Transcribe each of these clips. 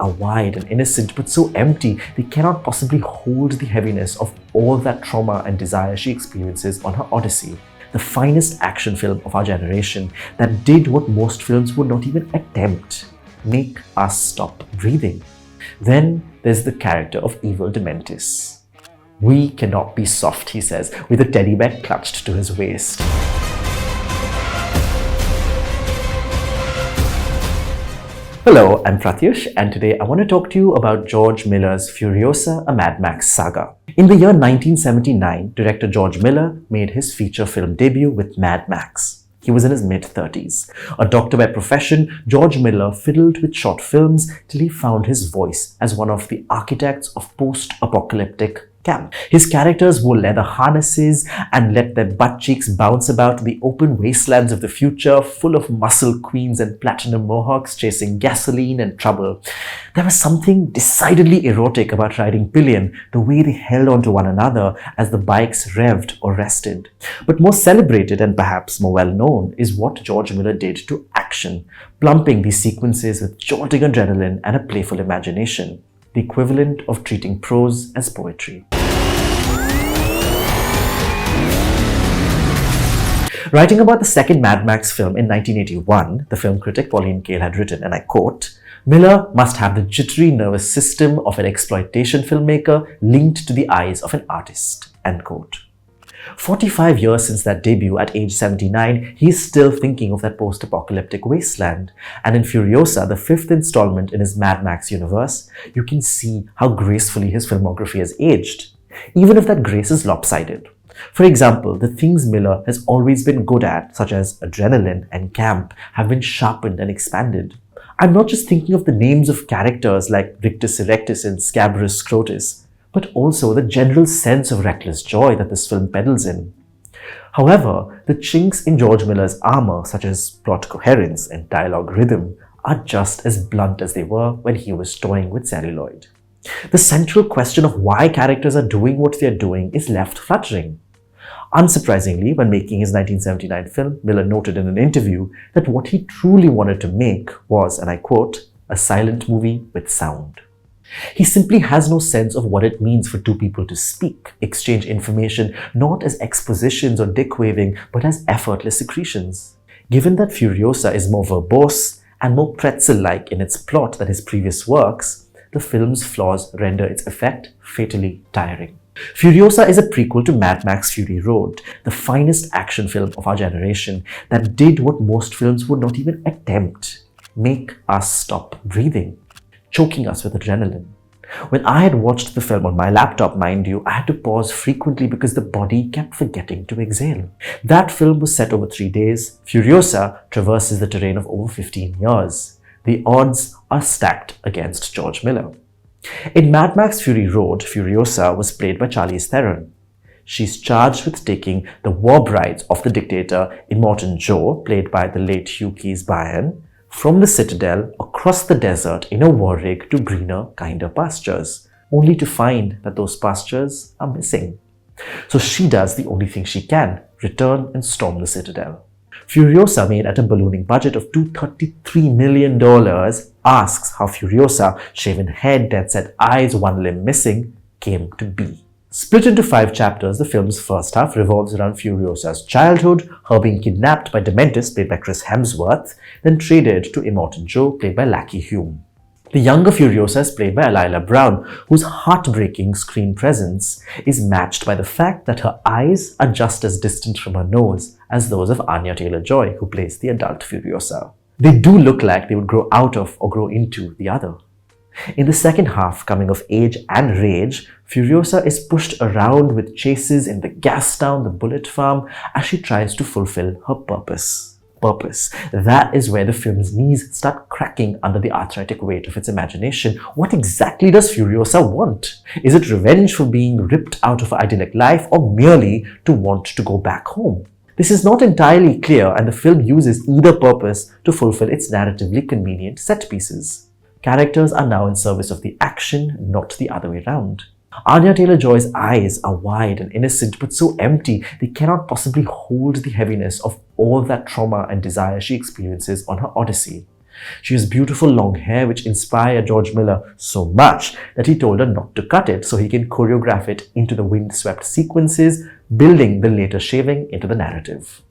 are wide and innocent, but so empty they cannot possibly hold the heaviness of all that trauma and desire she experiences on her odyssey. The finest action film of our generation that did what most films would not even attempt: make us stop breathing. Then there's the character of evil Dementus. "We cannot be soft," he says, with a teddy bear clutched to his waist. Hello, I'm Prathyush, and today I want to talk to you about George Miller's Furiosa, a Mad Max saga. In the year 1979, director George Miller made his feature film debut with Mad Max. He was in his mid-30s. A doctor by profession, George Miller fiddled with short films till he found his voice as one of the architects of post-apocalyptic camp. His characters wore leather harnesses and let their butt cheeks bounce about the open wastelands of the future, full of muscle queens and platinum mohawks chasing gasoline and trouble. There was something decidedly erotic about riding pillion, the way they held on to one another as the bikes revved or rested. But more celebrated and perhaps more well known is what George Miller did to action, plumping these sequences with jolting adrenaline and a playful imagination, the equivalent of treating prose as poetry. Writing about the second Mad Max film in 1981, the film critic Pauline Kael had written, and I quote, "Miller must have the jittery nervous system of an exploitation filmmaker linked to the eyes of an artist," end quote. 45 years since that debut, at age 79, he's still thinking of that post-apocalyptic wasteland. And in Furiosa, the fifth installment in his Mad Max universe, you can see how gracefully his filmography has aged, even if that grace is lopsided. For example, the things Miller has always been good at, such as adrenaline and camp, have been sharpened and expanded. I'm not just thinking of the names of characters like Rictus Erectus and Scabrous Scrotus, but also the general sense of reckless joy that this film peddles in. However, the chinks in George Miller's armor, such as plot coherence and dialogue rhythm, are just as blunt as they were when he was toying with celluloid. The central question of why characters are doing what they're doing is left fluttering. Unsurprisingly, when making his 1979 film, Miller noted in an interview that what he truly wanted to make was, and I quote, "a silent movie with sound." He simply has no sense of what it means for two people to speak, exchange information, not as expositions or dick-waving, but as effortless secretions. Given that Furiosa is more verbose and more pretzel-like in its plot than his previous works, the film's flaws render its effect fatally tiring. Furiosa is a prequel to Mad Max Fury Road, the finest action film of our generation that did what most films would not even attempt: make us stop breathing, choking us with adrenaline. When I had watched the film on my laptop, mind you, I had to pause frequently because the body kept forgetting to exhale. That film was set over 3 days. Furiosa traverses the terrain of over 15 years. The odds are stacked against George Miller. In Mad Max Fury Road, Furiosa was played by Charlize Theron. She's charged with taking the war brides of the dictator Immortan Joe, played by the late Hugh Keys-Bryan, from the citadel across the desert in a war rig to greener, kinder pastures, only to find that those pastures are missing. So she does the only thing she can: return and storm the citadel. Furiosa, made at a ballooning budget of $233 million, asks how Furiosa, shaven head, dead-set eyes, one limb missing, came to be. Split into 5 chapters, the film's first half revolves around Furiosa's childhood, her being kidnapped by Dementus, played by Chris Hemsworth, then traded to Immortan Joe, played by Lackey Hume. The younger Furiosa is played by Alila Brown, whose heartbreaking screen presence is matched by the fact that her eyes are just as distant from her nose as those of Anya Taylor-Joy, who plays the adult Furiosa. They do look like they would grow out of or grow into the other. In the second half, coming of age and rage, Furiosa is pushed around with chases in the gas town, the bullet farm, as she tries to fulfill her purpose. That is where the film's knees start cracking under the arthritic weight of its imagination. What exactly does Furiosa want? Is it revenge for being ripped out of her idyllic life, or merely to want to go back home? This is not entirely clear, and the film uses either purpose to fulfill its narratively convenient set pieces. Characters are now in service of the action, not the other way around. Anya Taylor-Joy's eyes are wide and innocent, but so empty they cannot possibly hold the heaviness of all that trauma and desire she experiences on her odyssey. She has beautiful long hair which inspired George Miller so much that he told her not to cut it so he can choreograph it into the wind-swept sequences, building the later shaving into the narrative.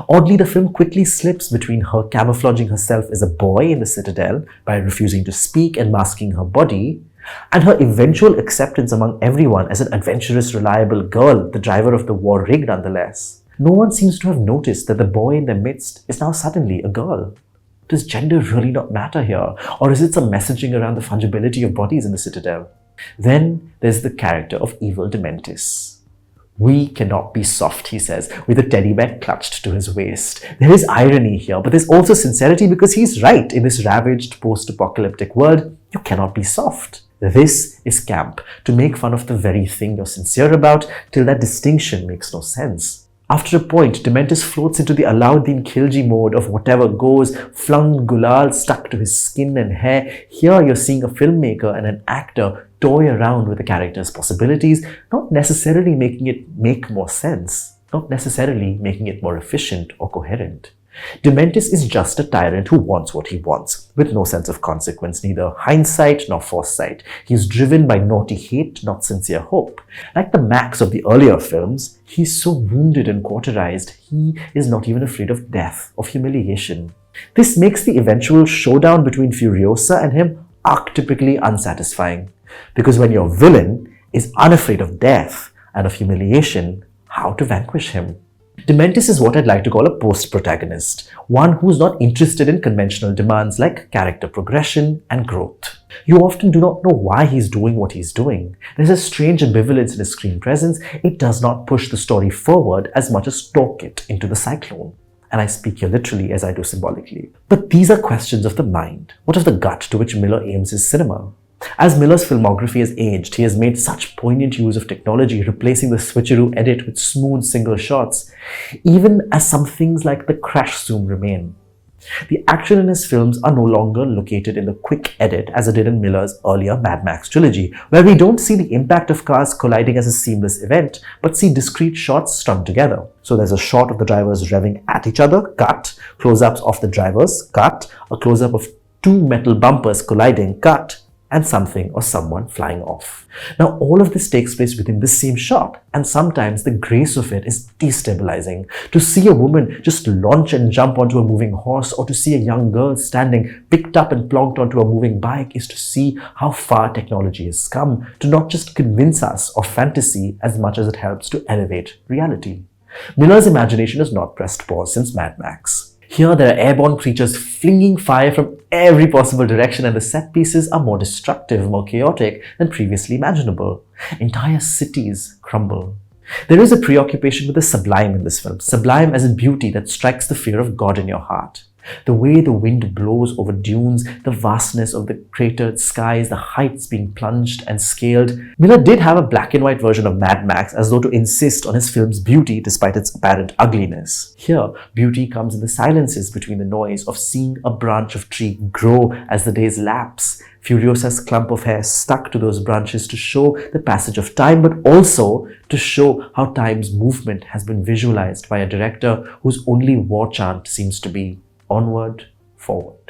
Oddly, the film quickly slips between her camouflaging herself as a boy in the Citadel by refusing to speak and masking her body, and her eventual acceptance among everyone as an adventurous, reliable girl, the driver of the war rig nonetheless. No one seems to have noticed that the boy in their midst is now suddenly a girl. Does gender really not matter here? Or is it some messaging around the fungibility of bodies in the Citadel? Then there's the character of evil Dementus. "We cannot be soft," he says, with a teddy bear clutched to his waist. There is irony here, but there's also sincerity because he's right. In this ravaged post-apocalyptic world, you cannot be soft. This is camp, to make fun of the very thing you're sincere about till that distinction makes no sense. After a point, Dementus floats into the Alauddin Khilji mode of whatever goes, flung gulal stuck to his skin and hair. Here you're seeing a filmmaker and an actor toy around with the character's possibilities, not necessarily making it make more sense, not necessarily making it more efficient or coherent. Dementus is just a tyrant who wants what he wants, with no sense of consequence, neither hindsight nor foresight. He is driven by naughty hate, not sincere hope. Like the Max of the earlier films, he is so wounded and cauterized, he is not even afraid of death, of humiliation. This makes the eventual showdown between Furiosa and him archetypically unsatisfying. Because when your villain is unafraid of death and of humiliation, how to vanquish him? Dementus is what I'd like to call a post-protagonist, one who's not interested in conventional demands like character progression and growth. You often do not know why he's doing what he's doing. There's a strange ambivalence in his screen presence. It does not push the story forward as much as torque it into the cyclone. And I speak here literally as I do symbolically. But these are questions of the mind. What of the gut to which Miller aims his cinema? As Miller's filmography has aged, he has made such poignant use of technology, replacing the switcheroo edit with smooth single shots, even as some things like the crash zoom remain. The action in his films are no longer located in the quick edit as it did in Miller's earlier Mad Max trilogy, where we don't see the impact of cars colliding as a seamless event, but see discrete shots strung together. So there's a shot of the drivers revving at each other, cut, close-ups of the drivers, cut, a close-up of two metal bumpers colliding, cut, and something or someone flying off. Now, all of this takes place within the same shot, and sometimes the grace of it is destabilizing. To see a woman just launch and jump onto a moving horse, or to see a young girl standing picked up and plonked onto a moving bike, is to see how far technology has come to not just convince us of fantasy as much as it helps to elevate reality. Miller's imagination has not pressed pause since Mad Max. Here there are airborne creatures flinging fire from every possible direction, and the set pieces are more destructive, more chaotic than previously imaginable. Entire cities crumble. There is a preoccupation with the sublime in this film, sublime as in beauty that strikes the fear of God in your heart. The way the wind blows over dunes, the vastness of the cratered skies, the heights being plunged and scaled. Miller did have a black and white version of Mad Max as though to insist on his film's beauty despite its apparent ugliness. Here, beauty comes in the silences between the noise of seeing a branch of tree grow as the days lapse. Furiosa's clump of hair stuck to those branches to show the passage of time, but also to show how time's movement has been visualized by a director whose only war chant seems to be onward, forward.